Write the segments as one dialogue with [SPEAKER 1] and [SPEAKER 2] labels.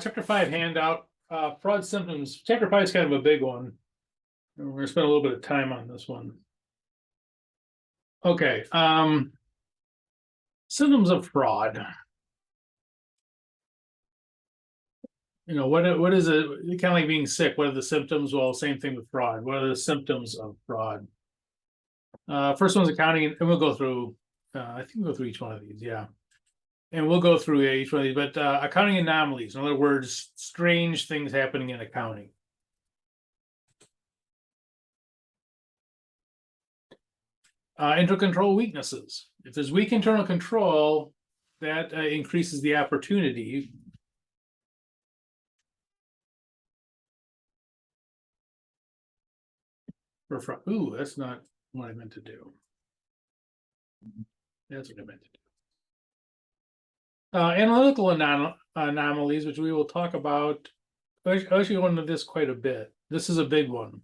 [SPEAKER 1] Chapter 5 handout, fraud symptoms. Chapter 5 is kind of a big one. And we're going to spend a little bit of time on this one. Okay. Symptoms of fraud. You know, what is it? Kind of like being sick. What are the symptoms? Well, same thing with fraud. What are the symptoms of fraud? First one's accounting, and we'll go through, I think we'll go through each one of these, yeah. And we'll go through each one of these, but accounting anomalies, in other words, strange things happening in accounting. Internal control weaknesses. If there's weak internal control, that increases the opportunity for fraud. Ooh, that's not what I meant to do. That's what I meant to do. Analytical anomalies, which we will talk about. I actually went into this quite a bit. This is a big one.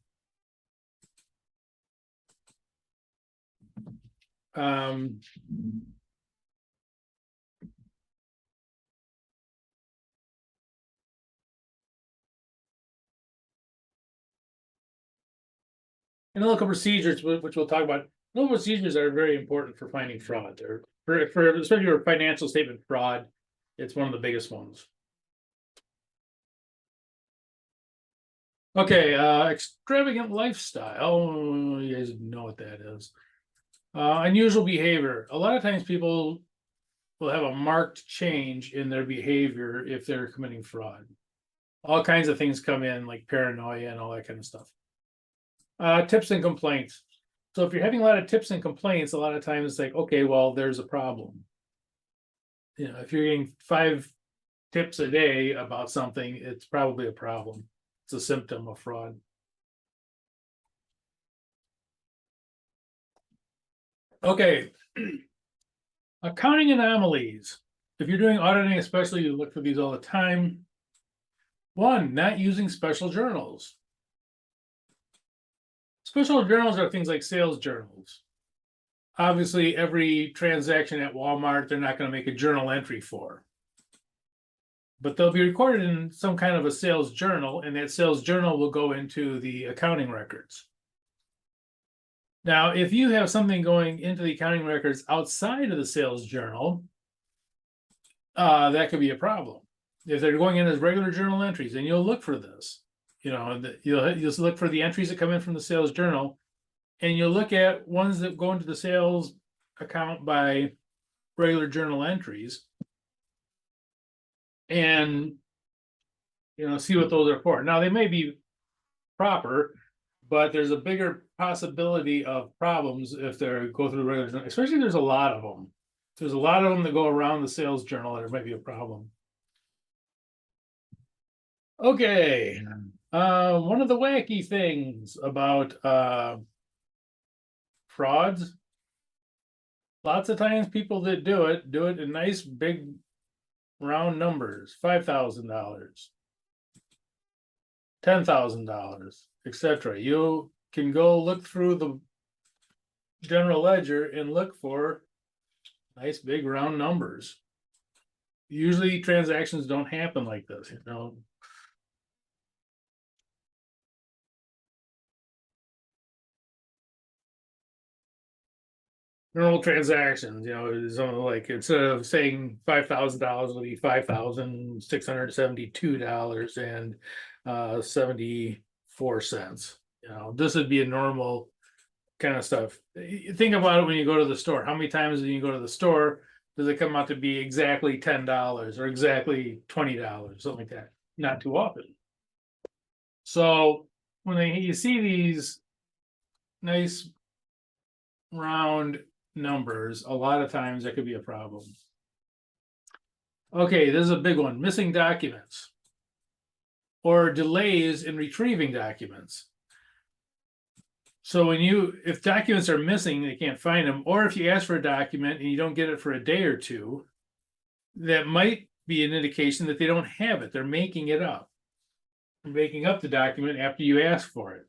[SPEAKER 1] Analytical procedures, which we'll talk about. Analytical procedures are very important for finding fraud. They're for especially for financial statement fraud. It's one of the biggest ones. Okay, extravagant lifestyle. You guys know what that is. Unusual behavior. A lot of times people will have a marked change in their behavior if they're committing fraud. All kinds of things come in, like paranoia and all that kind of stuff. Tips and complaints. So if you're having a lot of tips and complaints, a lot of times it's like, okay, well, there's a problem. You know, if you're getting 5 tips a day about something, it's probably a problem. It's a symptom of fraud. Okay. Accounting anomalies. If you're doing auditing, especially, you look for these all the time. 1, not using special journals. Special journals are things like sales journals. Obviously, every transaction at Walmart, they're not going to make a journal entry for. But they'll be recorded in some kind of a sales journal, and that sales journal will go into the accounting records. Now, if you have something going into the accounting records outside of the sales journal, that could be a problem. If they're going in as regular journal entries, and you'll look for this, you know, you'll look for the entries that come in from the sales journal, and you'll look at ones that go into the sales account by regular journal entries, and you know, see what those are for. Now, they may be proper, but there's a bigger possibility of problems if they go through regular journal, especially if there's a lot of them. If there's a lot of them that go around the sales journal, there might be a problem. Okay. One of the wacky things about frauds, lots of times people that do it in nice big round numbers, $5,000, $10,000, etc. You can go look through the general ledger and look for nice big round numbers. Usually transactions don't happen like this, you know. Normal transactions, you know, something like, instead of saying $5,000, it'll be $5,672.74. You know, this would be a normal kind of stuff. Think about it when you go to the store. How many times do you go to the store? Does it come out to be exactly $10 or exactly $20, something like that? Not too often. So when you see these nice round numbers, a lot of times that could be a problem. Okay, this is a big one. Missing documents or delays in retrieving documents. So if documents are missing, they can't find them, or if you ask for a document and you don't get it for a day or two, that might be an indication that they don't have it. They're making it up. They're making up the document after you ask for it.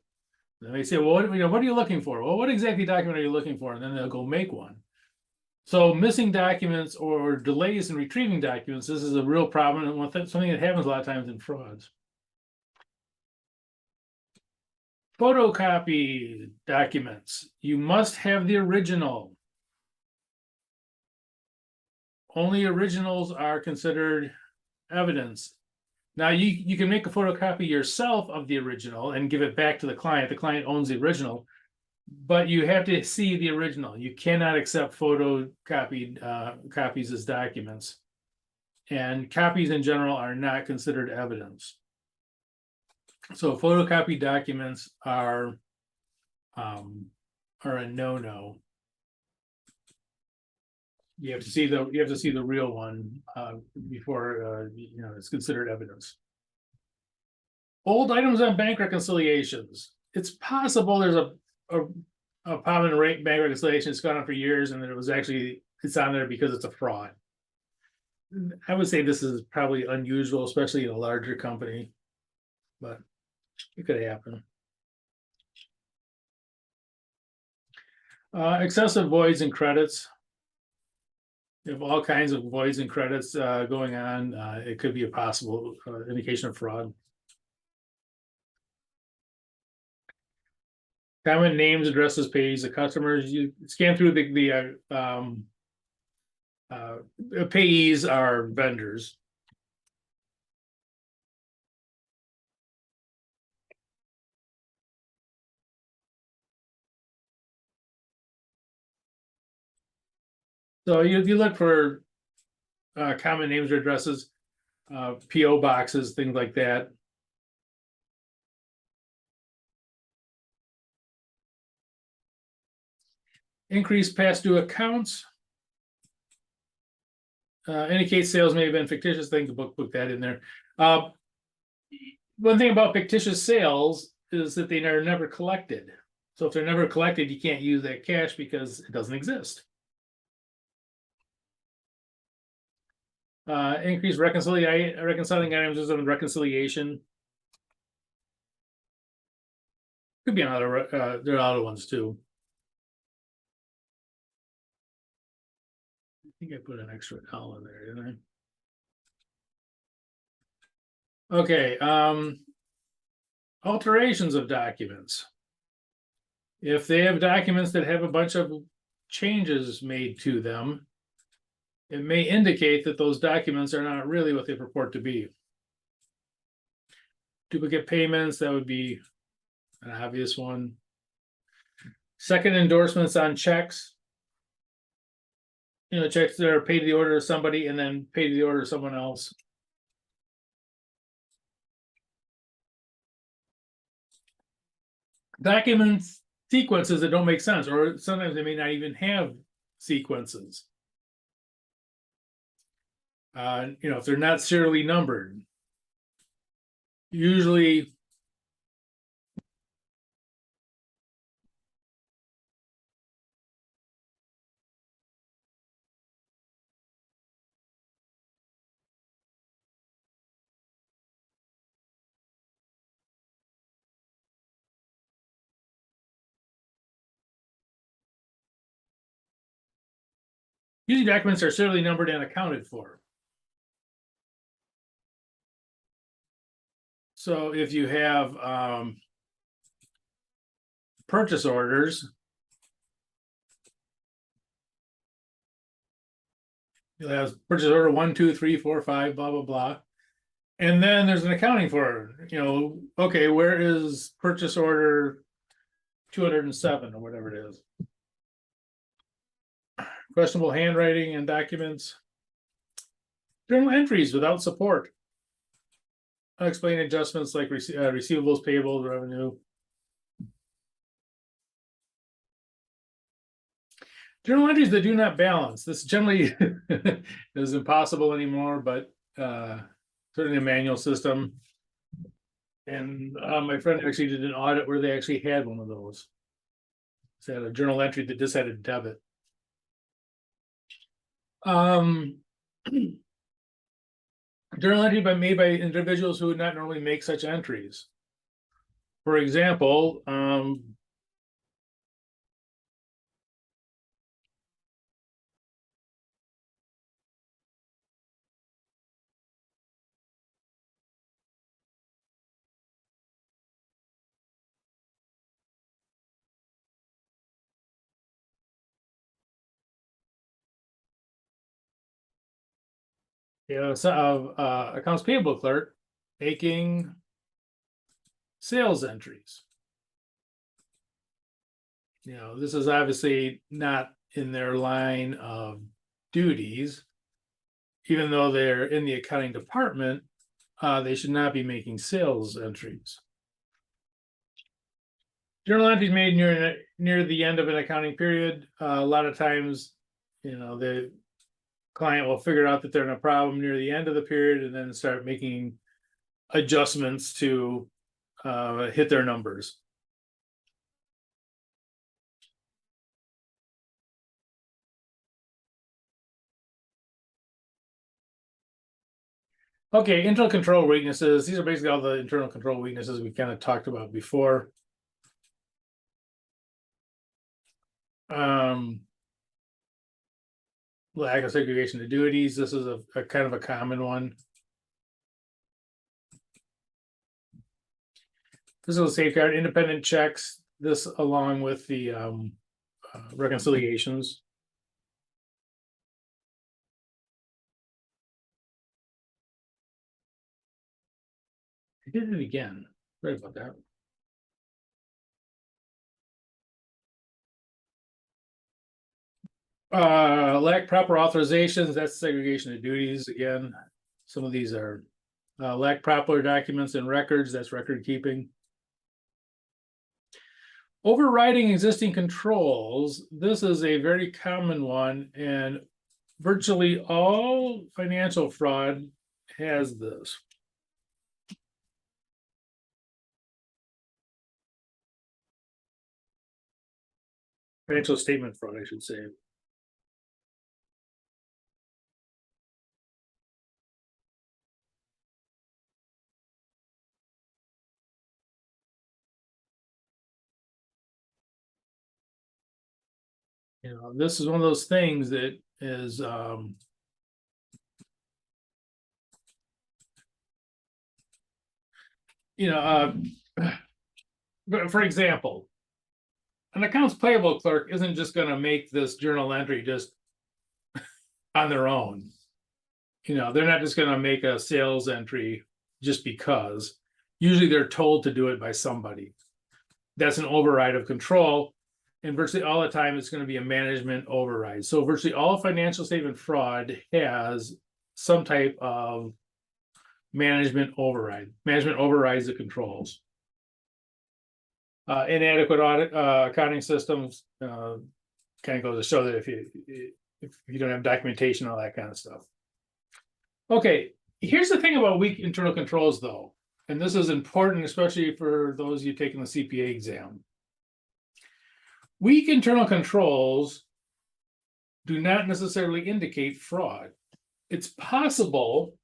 [SPEAKER 1] Then they say, well, what are you looking for? Well, what exactly document are you looking for? And then they'll go make one. So missing documents or delays in retrieving documents, this is a real problem and something that happens a lot of times in frauds. Photocopy documents, you must have the original. Only originals are considered evidence. Now you can make a photocopy yourself of the original and give it back to the client. The client owns the original, but you have to see the original. You cannot accept photocopied copies as documents. And copies in general are not considered evidence. So photocopied documents are a no-no. You have to see the real one before it's considered evidence. Old items on bank reconciliations. It's possible there's a problem in bank reconciliation that's gone on for years, and that it's on there because it's a fraud. I would say this is probably unusual, especially in a larger company, but it could happen. Excessive voids and credits. You have all kinds of voids and credits going on. It could be a possible indication of fraud. Common names, addresses, pages of customers. You scan through the payees are vendors. So you look for common names or addresses, PO boxes, things like that. Increased past due accounts. Indicates sales may have been fictitious. Thing to book that in there. One thing about fictitious sales is that they are never collected. So if they're never collected, you can't use that cash because it doesn't exist. Increased reconciling items and reconciliation. Could be another. There are other ones too. I think I put an extra L in there, didn't I? Okay. Alterations of documents. If they have documents that have a bunch of changes made to them, it may indicate that those documents are not really what they purport to be. Duplicate payments, that would be an obvious one. Second endorsements on checks. Checks that are paid to the order of somebody and then paid to the order of someone else. Documents sequences that don't make sense, or sometimes they may not even have sequences. If they're not serially numbered. Usually documents are serially numbered and accounted for. So if you have purchase orders, you'll have purchase order 1, 2, 3, 4, 5, blah, blah, blah. And then there's an accounting for, okay, where is purchase order 207 or whatever it is? Questionable handwriting and documents. Journal entries without support. Unexplained adjustments like receivables, payables, revenue. Journal entries that do not balance. This generally is impossible anymore, but certainly a manual system. And my friend actually did an audit where they actually had one of those. They had a journal entry that just had a debit. Journal entry made by individuals who would not normally make such entries. For example, Accounts payable clerk making sales entries. This is obviously not in their line of duties, even though they're in the accounting department. They should not be making sales entries. Journal entries made near the end of an accounting period. A lot of times, the client will figure out that they're in a problem near the end of the period and then start making adjustments to hit their numbers. Okay, internal control weaknesses. These are basically all the internal control weaknesses we kind of talked about before. Lack of segregation of duties. This is a kind of a common one. This will safeguard independent checks. This along with the reconciliations. I did it again. Sorry about that. Lack proper authorizations. That's segregation of duties again. Some of these are lack proper documents and records. That's record keeping. Overriding existing controls. This is a very common one, and virtually all financial fraud has this. Financial statement fraud, I should say. This is one of those things that is but for example, an accounts payable clerk isn't just going to make this journal entry just on their own. They're not just going to make a sales entry just because. Usually they're told to do it by somebody. That's an override of control. And virtually all the time, it's going to be a management override. So virtually all financial statement fraud has some type of management override. Management overrides the controls. Inadequate audit accounting systems kind of goes to show that if you don't have documentation, all that kind of stuff. Okay, here's the thing about weak internal controls, though, and this is important, especially for those of you taking the CPA exam. Weak internal controls do not necessarily indicate fraud. It's possible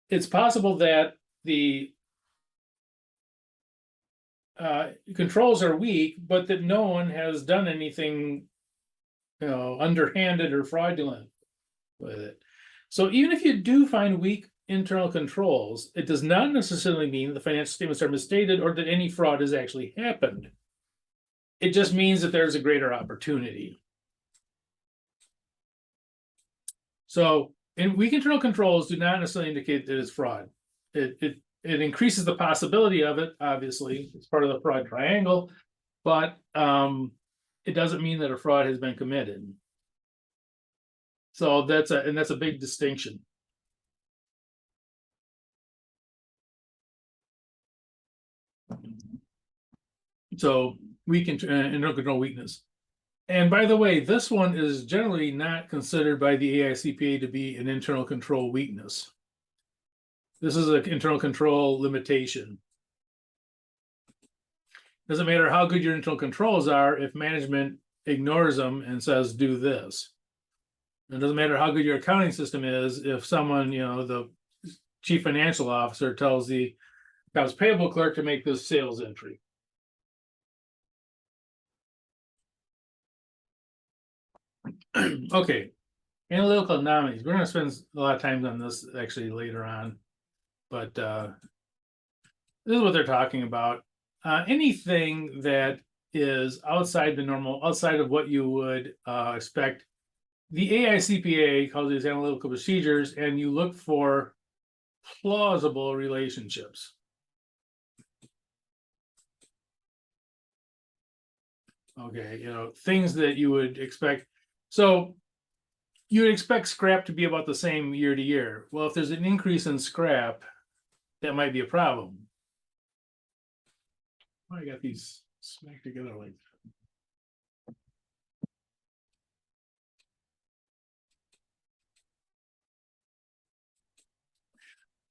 [SPEAKER 1] that the controls are weak, but that no one has done anything, underhanded or fraudulent with it. So even if you do find weak internal controls, it does not necessarily mean the financial statements are misstated or that any fraud has actually happened. It just means that there's a greater opportunity. So, weak internal controls do not necessarily indicate that it's fraud. It increases the possibility of it, obviously. It's part of the fraud triangle, but it doesn't mean that a fraud has been committed. So that's a big distinction. So weak internal control weakness. And by the way, this one is generally not considered by the AICPA to be an internal control weakness. This is an internal control limitation. Doesn't matter how good your internal controls are if management ignores them and says, do this. It doesn't matter how good your accounting system is if someone, the chief financial officer tells the accounts payable clerk to make this sales entry. Okay, analytical anomalies. We're going to spend a lot of time on this actually later on, but this is what they're talking about. Anything that is outside the normal, outside of what you would expect the AICPA calls these analytical procedures, and you look for plausible relationships. Okay, things that you would expect. So you would expect scrap to be about the same year to year. Well, if there's an increase in scrap, that might be a problem. Why I got these smacked together like that?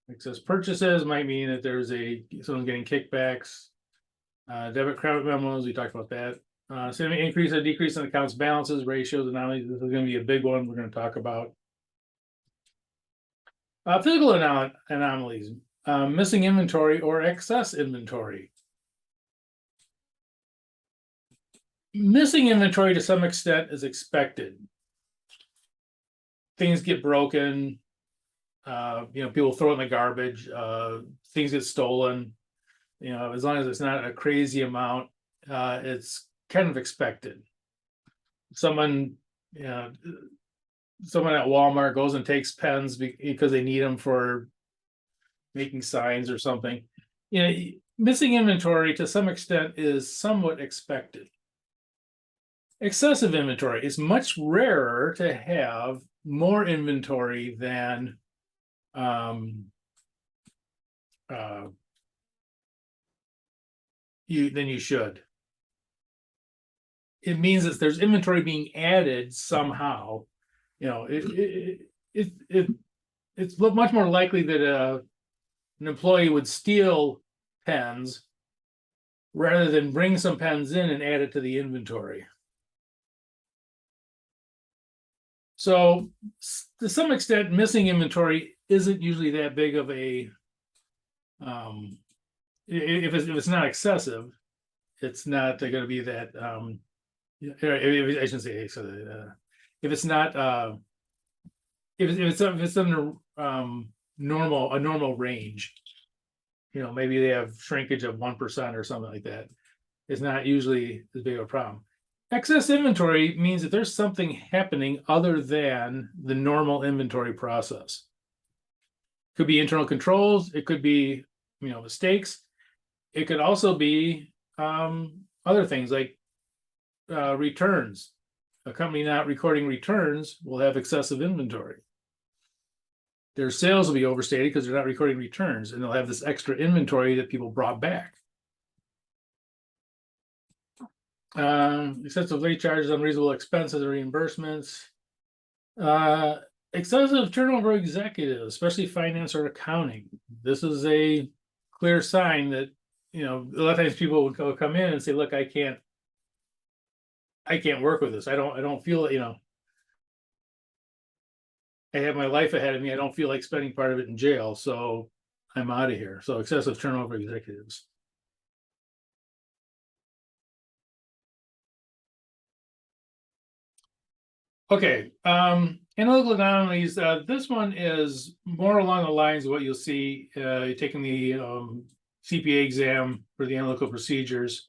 [SPEAKER 1] Excess purchases might mean that there's someone getting kickbacks. Debit credit memos, we talked about that. So increase or decrease in accounts balances, ratios, anomalies. This is going to be a big one we're going to talk about. Physical anomalies, missing inventory or excess inventory. Missing inventory to some extent is expected. Things get broken, people throw it in the garbage, things get stolen. As long as it's not a crazy amount, it's kind of expected. Someone at Walmart goes and takes pens because they need them for making signs or something. Missing inventory to some extent is somewhat expected. Excessive inventory is much rarer to have more inventory than you should. It means that there's inventory being added somehow. It's much more likely that an employee would steal pens rather than bring some pens in and add it to the inventory. So to some extent, missing inventory isn't usually that big of a, if it's not excessive, it's not going to be that, I shouldn't say, if it's not, if it's in a normal range, maybe they have shrinkage of 1% or something like that. It's not usually as big of a problem. Excess inventory means that there's something happening other than the normal inventory process. Could be internal controls. It could be, mistakes. It could also be other things like returns. A company not recording returns will have excessive inventory. Their sales will be overstated because they're not recording returns, and they'll have this extra inventory that people brought back. Excessive late charges, unreasonable expenses, or reimbursements. Excessive turnover executives, especially finance or accounting. This is a clear sign that, a lot of times people will come in and say, look, I can't work with this. I don't feel, I have my life ahead of me. I don't feel like spending part of it in jail, so I'm out of here. So excessive turnover executives. Okay, analytical anomalies. This one is more along the lines of what you'll see taking the CPA exam for the analytical procedures.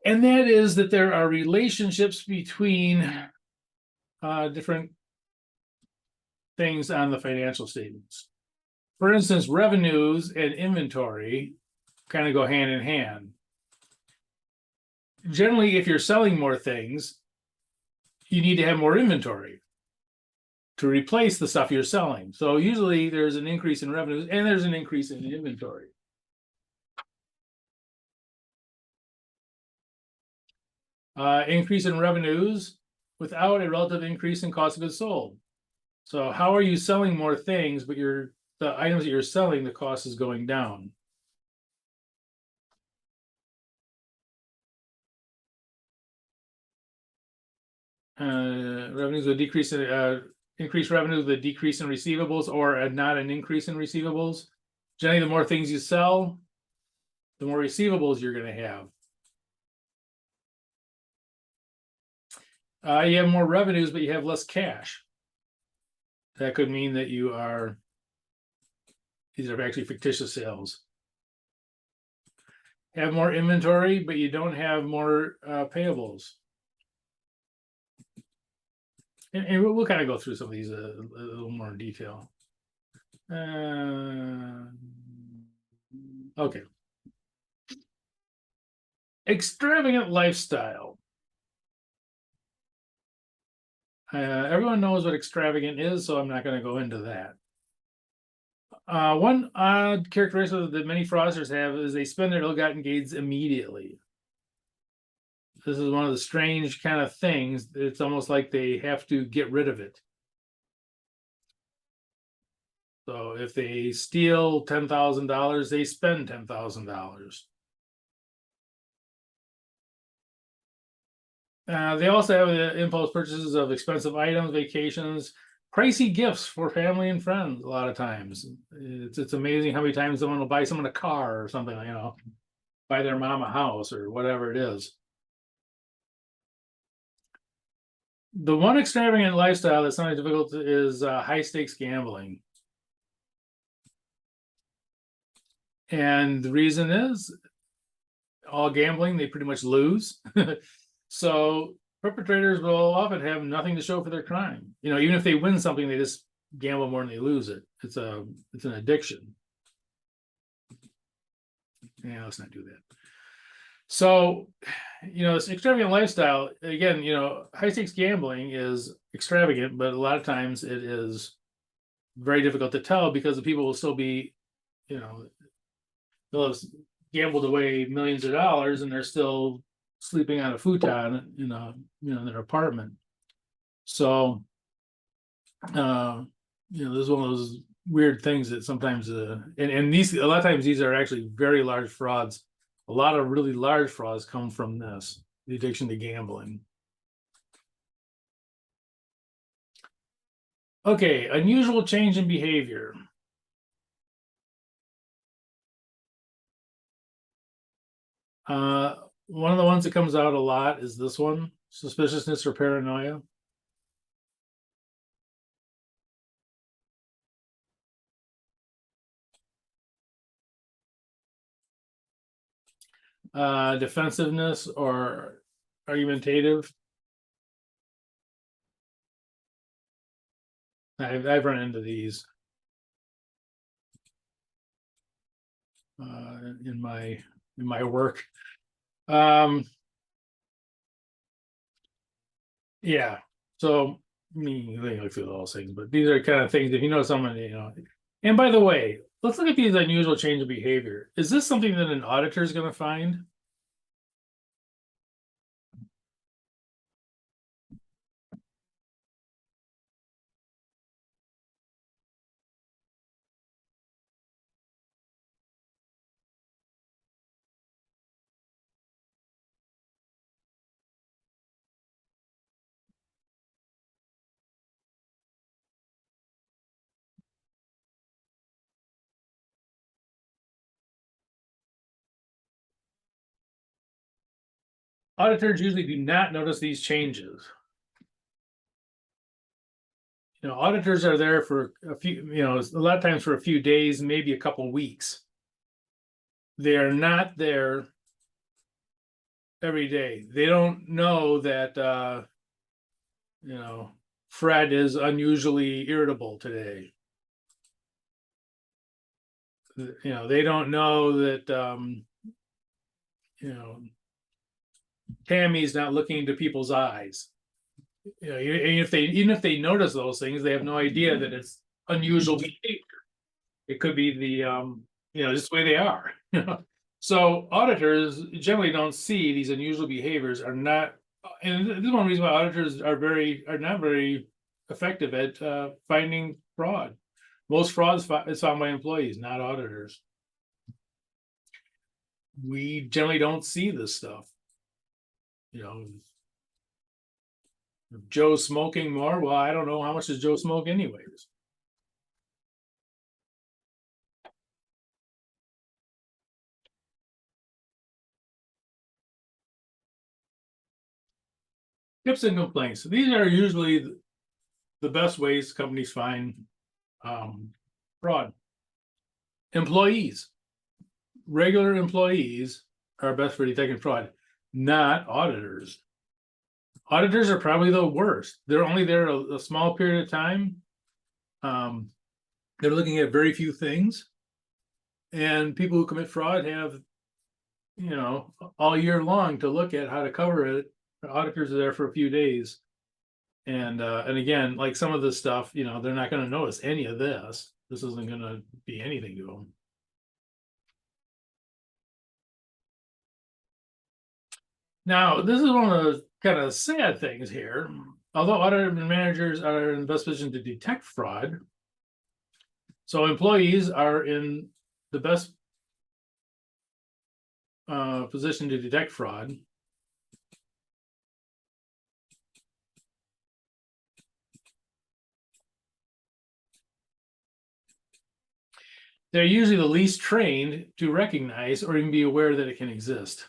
[SPEAKER 1] And that is that there are relationships between different things on the financial statements. For instance, revenues and inventory kind of go hand in hand. Generally, if you're selling more things, you need to have more inventory to replace the stuff you're selling. So usually there's an increase in revenues and there's an increase in inventory. Increase in revenues without a relative increase in cost of goods sold. So how are you selling more things, but the items that you're selling, the cost is going down? Revenues with decrease in increased revenue with a decrease in receivables, or not an increase in receivables. Generally, the more things you sell, the more receivables you're going to have. You have more revenues, but you have less cash. That could mean that these are actually fictitious sales. Have more inventory, but you don't have more payables. and we'll kind of go through some of these a little more in detail. Okay. Extravagant lifestyle. Everyone knows what extravagant is, so I'm not going to go into that. One odd characteristic that many fraudsters have is they spend their ill-gotten gains immediately. This is one of the strange kind of things. It's almost like they have to get rid of it. So if they steal $10,000, they spend $10,000. They also have the impulse purchases of expensive items, vacations, pricey gifts for family and friends. A lot of times, it's amazing how many times someone will buy someone a car or something, buy their mom a house or whatever it is. The one extravagant lifestyle that's sometimes difficult is high stakes gambling. And the reason is all gambling, they pretty much lose. So perpetrators will often have nothing to show for their crime. Even if they win something, they just gamble more and they lose it. It's an addiction. Yeah, let's not do that. So, this extravagant lifestyle, again, high stakes gambling is extravagant, but a lot of times it is very difficult to tell because the people will still be, they'll have gambled away millions of dollars and they're still sleeping on a futon in their apartment. So, this is one of those weird things that sometimes, and these, a lot of times these are actually very large frauds. A lot of really large frauds come from this, the addiction to gambling. Okay, unusual change in behavior. One of the ones that comes out a lot is this one, suspiciousness or paranoia. Defensiveness or argumentative. I've run into these in my work. Yeah. So me look through those things, but these are kind of things if you know someone, And by the way, let's look at these unusual change of behavior. Is this something that an auditor is going to find? Auditors usually do not notice these changes. Auditors are there for a few, a lot of times for a few days, maybe a couple weeks. They are not there every day. They don't know that, Fred is unusually irritable today. They don't know that, Tammy's not looking into people's eyes. Even if they notice those things, they have no idea that it's unusual behavior. It could be the just the way they are. So auditors generally don't see these unusual behaviors are not, and this is one reason why auditors are not very effective at finding fraud. Most fraud is found by employees, not auditors. We generally don't see this stuff. If Joe's smoking more, well, I don't know how much does Joe smoke anyways. Tips and complaints. These are usually the best ways companies find fraud. Employees, regular employees are best for detecting fraud, not auditors. Auditors are probably the worst. They're only there a small period of time. They're looking at very few things. And people who commit fraud have, all year long to look at how to cover it. The auditors are there for a few days. And again, like some of this stuff, they're not going to notice any of this. This isn't going to be anything to them. Now, this is one of the kind of sad things here. Although auditor managers are in the best position to detect fraud, so employees are in the best position to detect fraud. They're usually the least trained to recognize or even be aware that it can exist.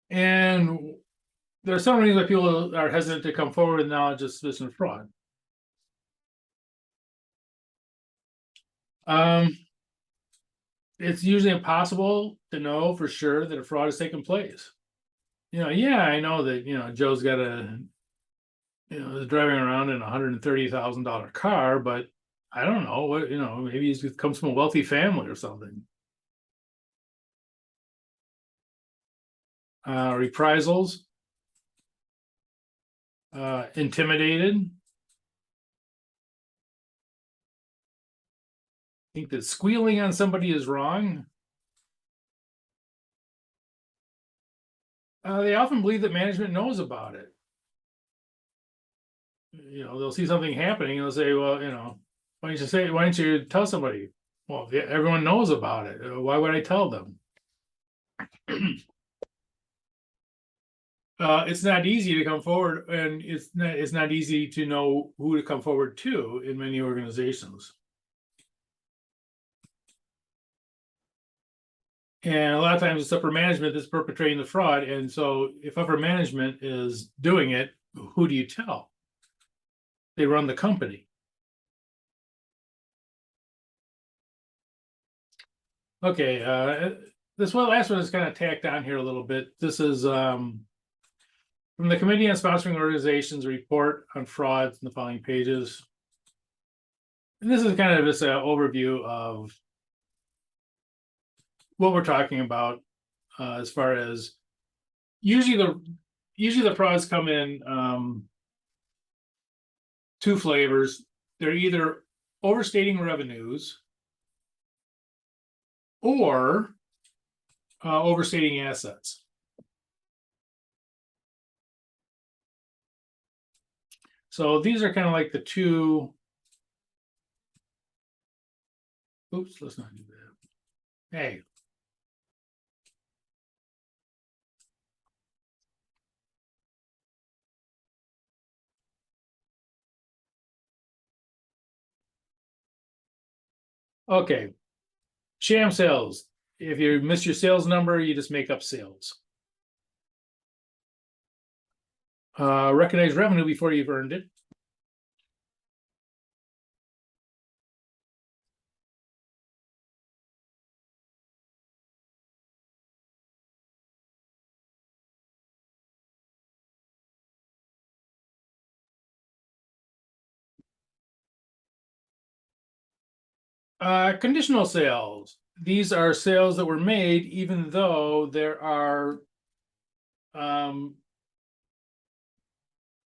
[SPEAKER 1] And there are some reasons why people are hesitant to come forward with knowledge of suspicion of fraud. It's usually impossible to know for sure that a fraud has taken place. Yeah, I know that, Joe's got is driving around in a $130,000 car, but I don't know what, maybe he comes from a wealthy family or something. Reprisals, intimidated. Think that squealing on somebody is wrong. They often believe that management knows about it. They'll see something happening and they'll say, well, why don't you tell somebody? Well, everyone knows about it. Why would I tell them? It's not easy to come forward, and it's not easy to know who to come forward to in many organizations. And a lot of times it's upper management that's perpetrating the fraud. And so if upper management is doing it, who do you tell? They run the company. Okay, this last one is kind of tacked on here a little bit. This is from the Committee on Sponsoring Organizations report on frauds in the following pages. And this is kind of just an overview of what we're talking about as far as usually the frauds come in two flavors. They're either overstating revenues or overstating assets. So these are kind of like the two. Oops, let's not do that. Hey. Okay. Sham sales. If you miss your sales number, you just make up sales. Recognize revenue before you've earned it. Conditional sales. These are sales that were made even though there are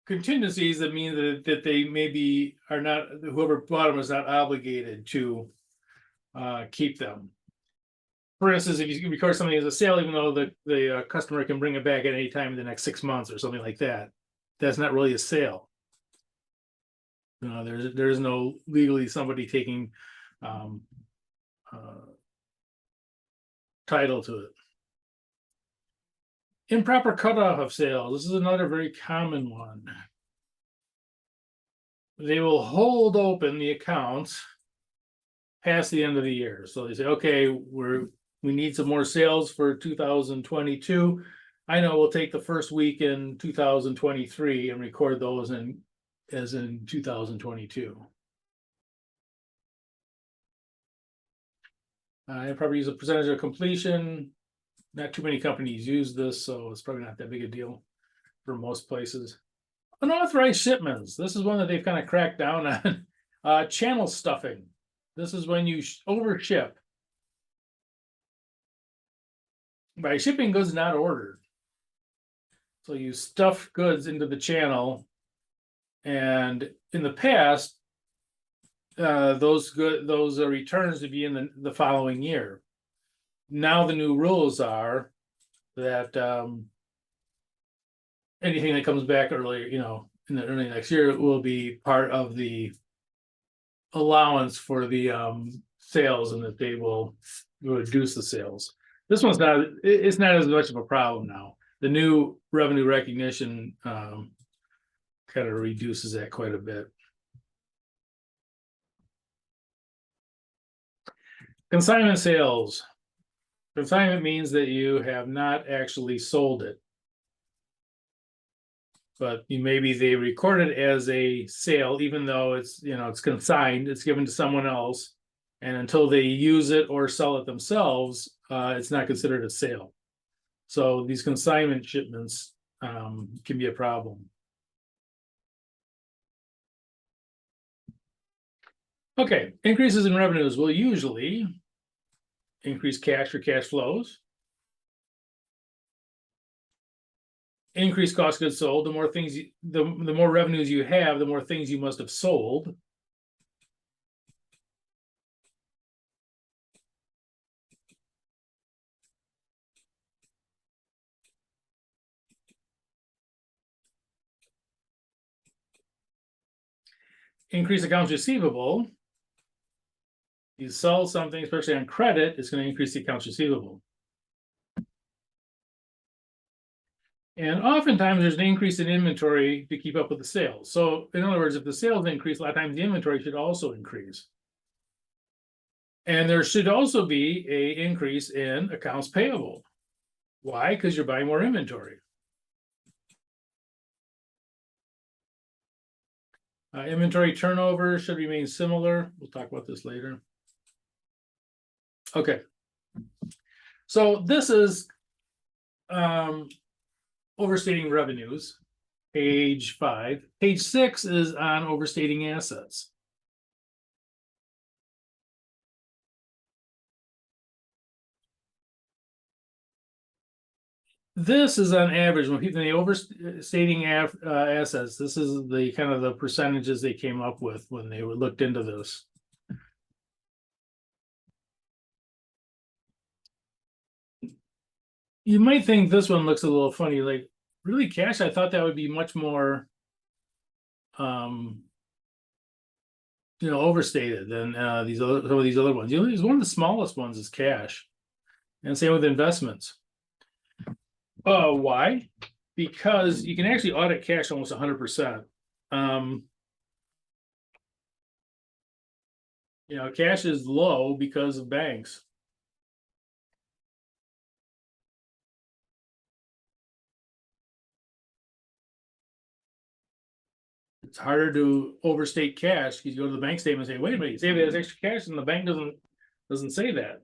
[SPEAKER 1] contingencies that mean that they maybe are not, whoever bought them is not obligated to keep them. For instance, if you record something as a sale, even though the customer can bring it back at any time in the next 6 months or something like that, that's not really a sale. There's no legally somebody taking title to it. Improper cutoff of sales. This is another very common one. They will hold open the accounts past the end of the year. So they say, okay, we need some more sales for 2022. I know we'll take the first week in 2023 and record those and as in 2022. I probably use a percentage of completion. Not too many companies use this, so it's probably not that big a deal for most places. Unauthorized shipments. This is one that they've kind of cracked down on. Channel stuffing. This is when you overship by shipping goods not ordered. So you stuff goods into the channel, and in the past, those returns to be in the following year. Now the new rules are that anything that comes back early, in the early next year, will be part of the allowance for the sales, and that they will reduce the sales. This one's not, it's not as much of a problem now. The new revenue recognition kind of reduces that quite a bit. Consignment sales. Consignment means that you have not actually sold it, but maybe they record it as a sale, even though it's consigned, it's given to someone else, and until they use it or sell it themselves, it's not considered a sale. So these consignment shipments can be a problem. Okay, increases in revenues will usually increase cash for cash flows, increase cost of goods sold. The more things, the more revenues you have, the more things you must have sold. Increase accounts receivable. You sell something, especially on credit, it's going to increase the accounts receivable. And oftentimes there's an increase in inventory to keep up with the sales. So in other words, if the sales increase, a lot of times the inventory should also increase. And there should also be an increase in accounts payable. Why? Because you're buying more inventory. Inventory turnover should remain similar. We'll talk about this later. Okay. So this is overstating revenues, page 5. Page 6 is on overstating assets. This is on average when people, overstating assets, this is the kind of the percentages they came up with when they looked into this. You might think this one looks a little funny, like really cash. I thought that would be much more overstated than some of these other ones. One of the smallest ones is cash, and same with investments. Why? Because you can actually audit cash almost 100%. Cash is low because of banks. It's harder to overstate cash because you go to the bank statement and say, wait a minute, you say there's extra cash, and the bank doesn't say that.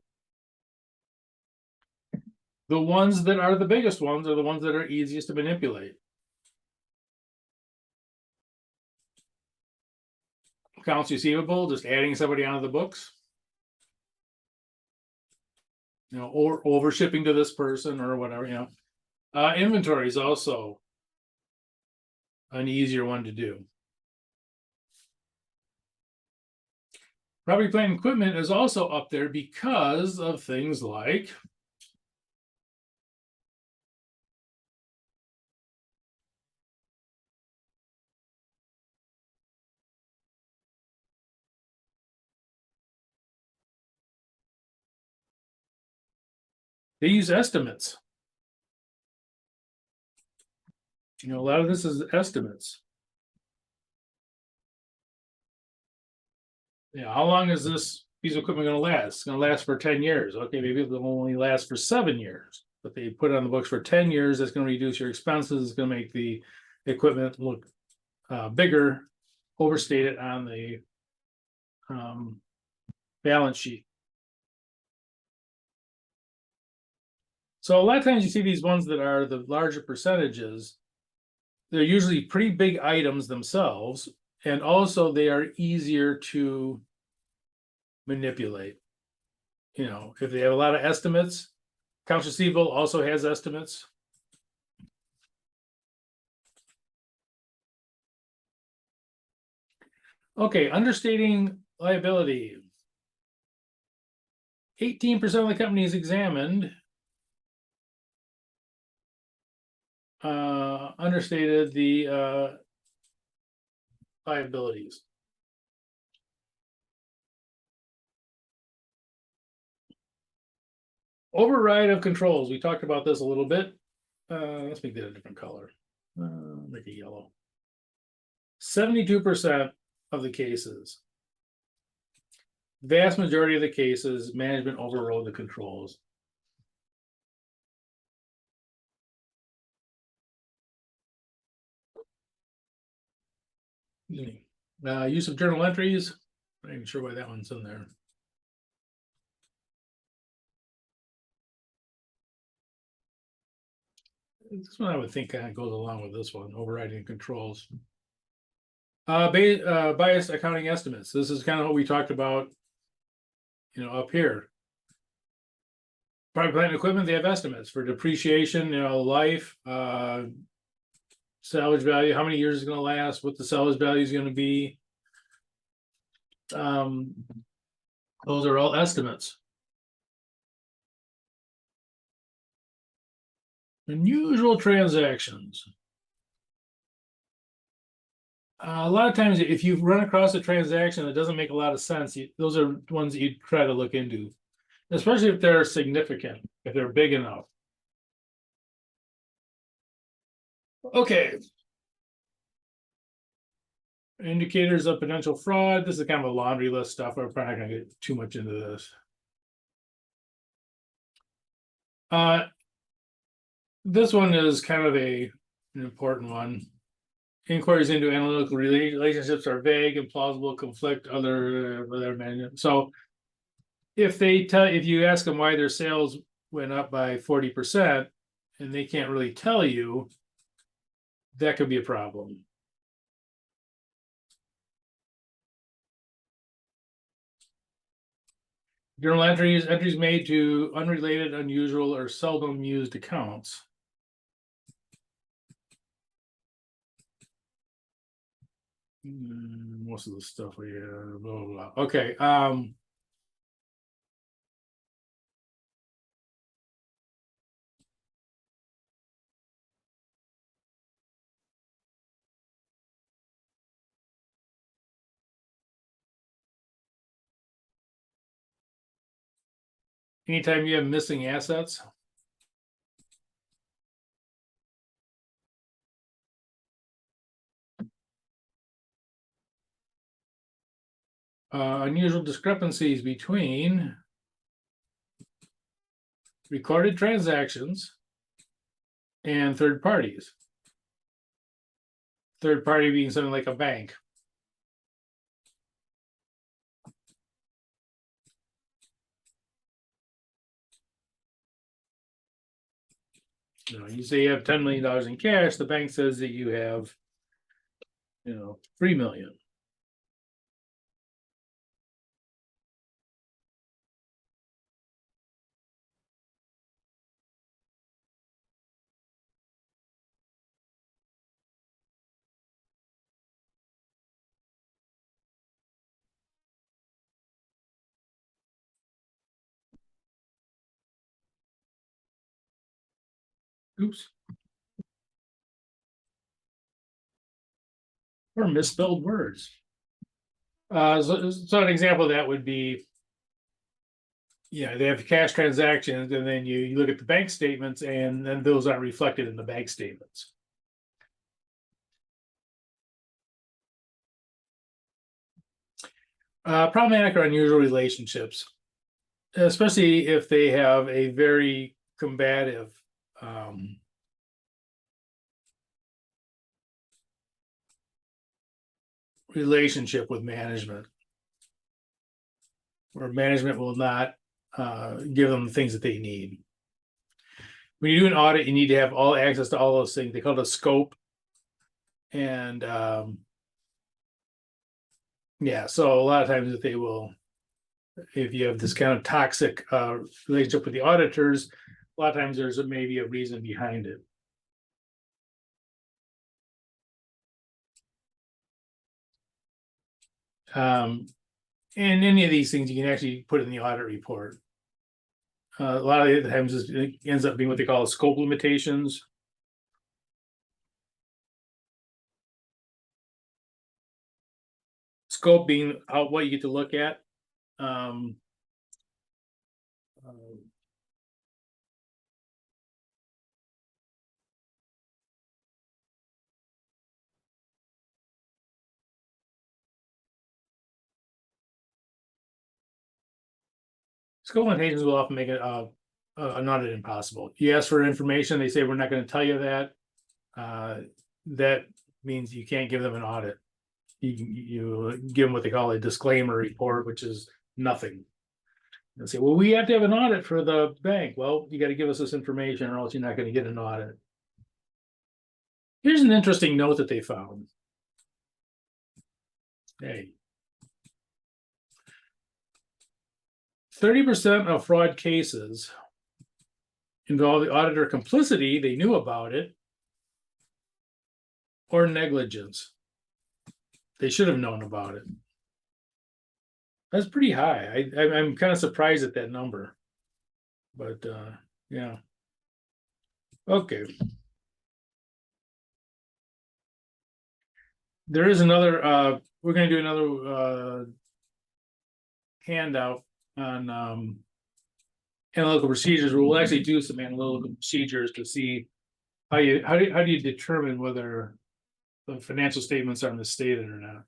[SPEAKER 1] The ones that are the biggest ones are the ones that are easiest to manipulate. Accounts receivable, just adding somebody onto the books. Or over shipping to this person or whatever, inventory is also an easier one to do. Property, plant, and equipment is also up there because of things like they use estimates. A lot of this is estimates. How long is this piece of equipment going to last? It's going to last for 10 years. Okay, maybe it'll only last for 7 years, but they put it on the books for 10 years. That's going to reduce your expenses. It's going to make the equipment look bigger overstate it on the balance sheet. So a lot of times you see these ones that are the larger percentages, they're usually pretty big items themselves, and also they are easier to manipulate. You know, if they have a lot of estimates, accounts receivable also has estimates. Okay, understating liability. 18% of the companies examined understated the liabilities. Override of controls. We talked about this a little bit. Let's make that a different color. Make it yellow. 72% of the cases, vast majority of the cases, management overrode the controls. Use of journal entries. I'm not even sure why that one's in there. This one I would think kind of goes along with this one, overriding controls. Biased accounting estimates. This is kind of what we talked about, you know, up here. Private plant and equipment, they have estimates for depreciation, you know, life, salvage value, how many years is going to last, what the salvage value is going to be. Those are all estimates. Unusual transactions. A lot of times, if you run across a transaction that doesn't make a lot of sense, those are ones that you try to look into, especially if they're significant, if they're big enough. Okay. Indicators of potential fraud. This is kind of a laundry list stuff. We're probably not going to get too much into this. This one is kind of an important one. Inquiries into analytical relationships are vague, implausible, conflict, other management. So if you ask them why their sales went up by 40% and they can't really tell you, that could be a problem. Journal entries made to unrelated, unusual, or seldom used accounts. Most of the stuff we have, blah, blah, blah. Okay. Anytime you have missing assets. Unusual discrepancies between recorded transactions and third parties. Third party being something like a bank. You know, you say you have $10 million in cash, the bank says that you have, you know, 3 million. Oops. Or misspelled words. So an example of that would be, yeah, they have cash transactions, and then you look at the bank statements, and then those aren't reflected in the bank statements. Problematic or unusual relationships, especially if they have a very combative relationship with management, where management will not give them the things that they need. When you do an audit, you need to have all access to all those things. They call it a scope. And yeah, so a lot of times if you have this kind of toxic relationship with the auditors, a lot of times there's maybe a reason behind it. And any of these things you can actually put in the audit report. A lot of the times it ends up being what they call scope limitations. Scope being what you get to look at. Scope limitations will often make it an audit impossible. You ask for information, they say we're not going to tell you that. That means you can't give them an audit. You give them what they call a disclaimer report, which is nothing. They'll say, well, we have to have an audit for the bank. Well, you got to give us this information or else you're not going to get an audit. Here's an interesting note that they found. Hey, 30% of fraud cases involve the auditor complicity, they knew about it, or negligence. They should have known about it. That's pretty high. I'm kind of surprised at that number. But yeah. Okay. There is another, we're going to do another handout on analytical procedures. We'll actually do some analytical procedures to see how do you determine whether the financial statements are misstated or not.